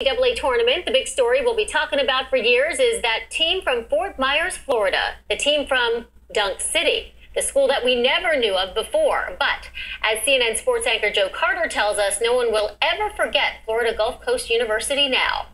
NCAA tournament. The big story we'll be talking about for years is that team from Fort Myers, Florida, the team from Dunk City, the school that we never knew of before. But as CNN sports anchor Joe Carter tells us, no one will ever forget Florida Gulf Coast University now.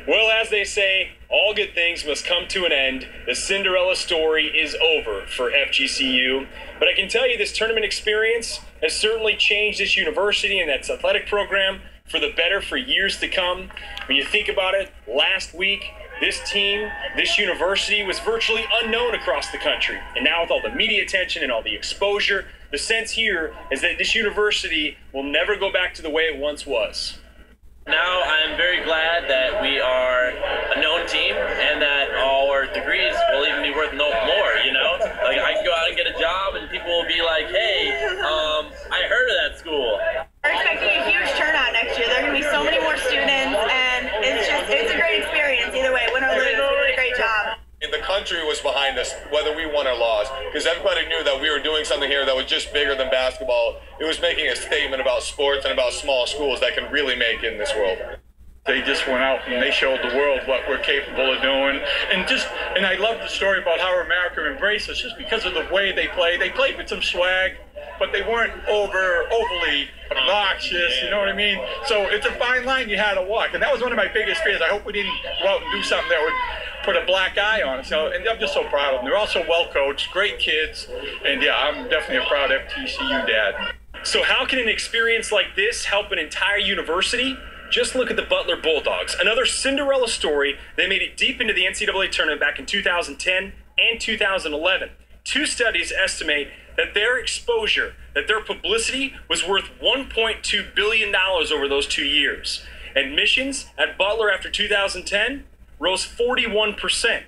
Well, as they say, all good things must come to an end. The Cinderella story is over for FGCU. But I can tell you this tournament experience has certainly changed this university and its athletic program for the better for years to come. When you think about it, last week, this team, this university was virtually unknown across the country. And now with all the media attention and all the exposure, the sense here is that this university will never go back to the way it once was. Now I'm very glad that we are a known team and that our degrees will even be worth no more, you know? Like I can go out and get a job and people will be like, hey, I heard of that school. We're expecting a huge turnout next year. There are going to be so many more students and it's a great experience either way, win or lose. We did a great job. The country was behind us, whether we won or lost, because everybody knew that we were doing something here that was just bigger than basketball. It was making a statement about sports and about small schools that can really make it in this world. They just went out and they showed the world what we're capable of doing. And I love the story about how America embraced us just because of the way they played. They played with some swag, but they weren't overly obnoxious, you know what I mean? So it's a fine line you had to walk. And that was one of my biggest fears. I hope we didn't go out and do something that would put a black eye on us. And I'm just so proud of them. They're also well coached, great kids. And yeah, I'm definitely a proud FGCU dad. So how can an experience like this help an entire university? Just look at the Butler Bulldogs, another Cinderella story. They made it deep into the NCAA tournament back in 2010 and 2011. Two studies estimate that their exposure, that their publicity was worth $1.2 billion over those 2 years. Admissions at Butler after 2010 rose 41%.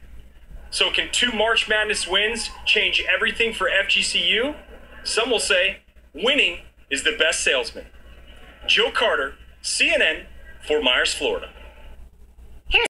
So can 2 March Madness wins change everything for FGCU? Some will say winning is the best salesman. Joe Carter, CNN, Fort Myers, Florida.